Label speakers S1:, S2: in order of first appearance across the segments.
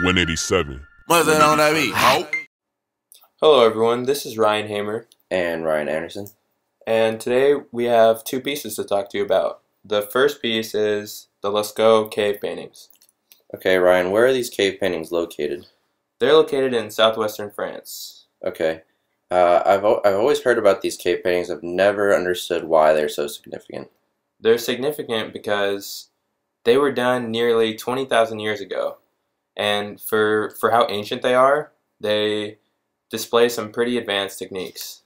S1: 187.
S2: What's that on that beat? Oh.
S3: Hello everyone, this is Ryan Hamer,
S4: and Ryan Anderson.
S3: and today we have two pieces to talk to you about. The first piece is the Lascaux cave paintings.
S4: Okay, Ryan, where are these cave paintings located?
S3: They're located in southwestern France.
S4: Okay. I've always heard about these cave paintings. I've never understood why they're so significant.
S3: They're significant because they were done nearly 20,000 years ago, and for how ancient they are, they display some pretty advanced techniques.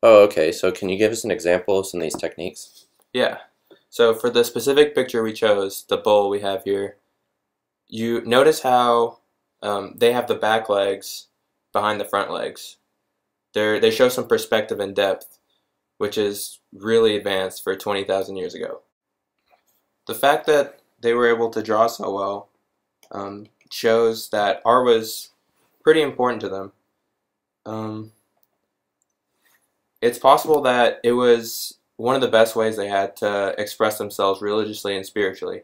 S4: Oh, okay. So can you give us an example of some of these techniques?
S3: Yeah. So for the specific picture we chose, the bull we have here, you notice how they have the back legs behind the front legs. They show some perspective and depth, which is really advanced for 20,000 years ago. The fact that they were able to draw so well shows that art was pretty important to them. It's possible that it was one of the best ways they had to express themselves religiously and spiritually,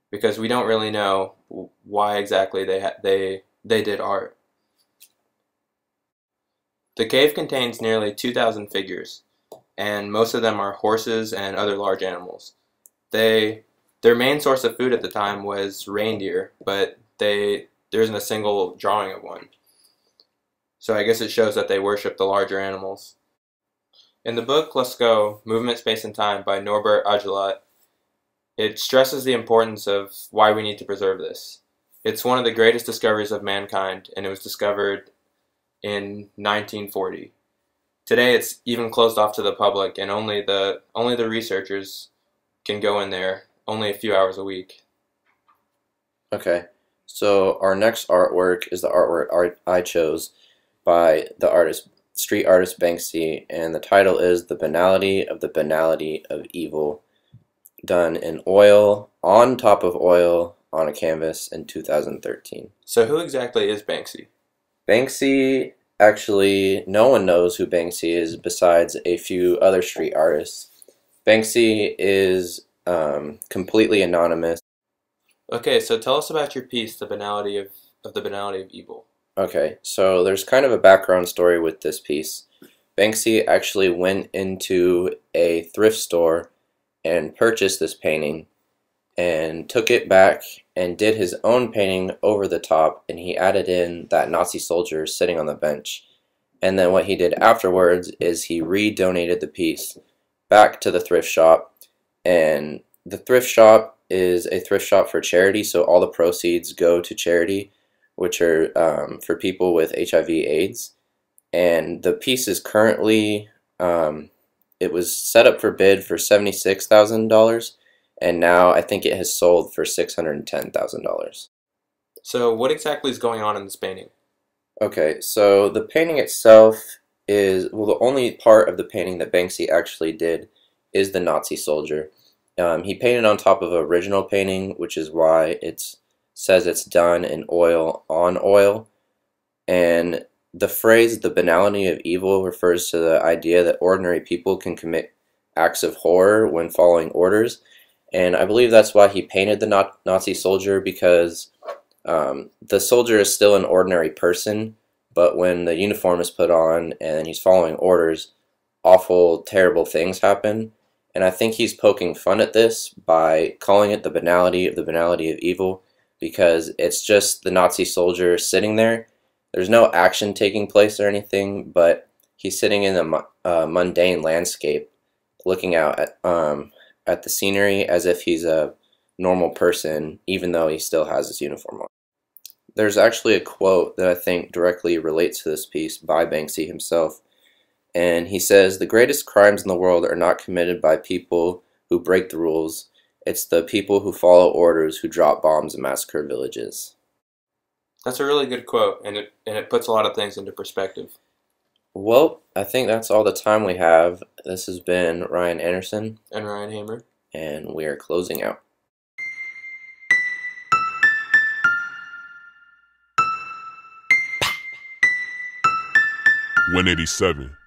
S3: because we don't really know why exactly they did art. The cave contains nearly 2,000 figures, and most of them are horses and other large animals. Their main source of food at the time was reindeer, but there isn't a single drawing of one. So I guess it shows that they worship the larger animals. In the book Lascaux, Movement, Space, and Time by Norbert Agelat, it stresses the importance of why we need to preserve this. It's one of the greatest discoveries of mankind, and it was discovered in 1940. Today it's even closed off to the public, and only the researchers can go in there only a few hours a week.
S4: Okay. So our next artwork is the artwork I chose by the street artist Banksy, and the title is The Banality of Evil, done in oil, on top of oil, on a canvas in 2013.
S3: So who exactly is Banksy?
S4: Banksy, actually, no one knows who Banksy is besides a few other street artists. Banksy is completely anonymous.
S3: Okay, so tell us about your piece, The Banality of Evil.
S4: Okay, so there's kind of a background story with this piece. Banksy actually went into a thrift store and purchased this painting and took it back and did his own painting over the top, and he added in that Nazi soldier sitting on the bench. And then what he did afterwards is he re-donated the piece back to the thrift shop, and the thrift shop is a thrift shop for charity, so all the proceeds go to charity, which are for people with HIV/AIDS. And the piece is currently, it was set up for bid for $76,000, and now I think it has sold for $610,000.
S3: So what exactly is going on in this painting?
S4: Okay, so the painting itself is, well, the only part of the painting that Banksy actually did is the Nazi soldier. He painted on top of an original painting, which is why it says it's done in oil on oil. And the phrase, the banality of evil, refers to the idea that ordinary people can commit acts of horror when following orders. And I believe that's why he painted the Nazi soldier, because the soldier is still an ordinary person, but when the uniform is put on and he's following orders, awful, terrible things happen. And I think he's poking fun at this by calling it the banality of evil, because it's just the Nazi soldier sitting there. There's no action taking place or anything, but he's sitting in a mundane landscape, looking out at the scenery as if he's a normal person, even though he still has his uniform on. There's actually a quote that I think directly relates to this piece by Banksy himself, and he says, "The greatest crimes in the world are not committed by people who break the rules. It's the people who follow orders who drop bombs and massacre villages."
S3: That's a really good quote, and it puts a lot of things into perspective.
S4: Well, I think that's all the time we have. This has been Ryan Anderson.
S3: And Ryan Hamer.
S4: And we are closing out.
S1: 187.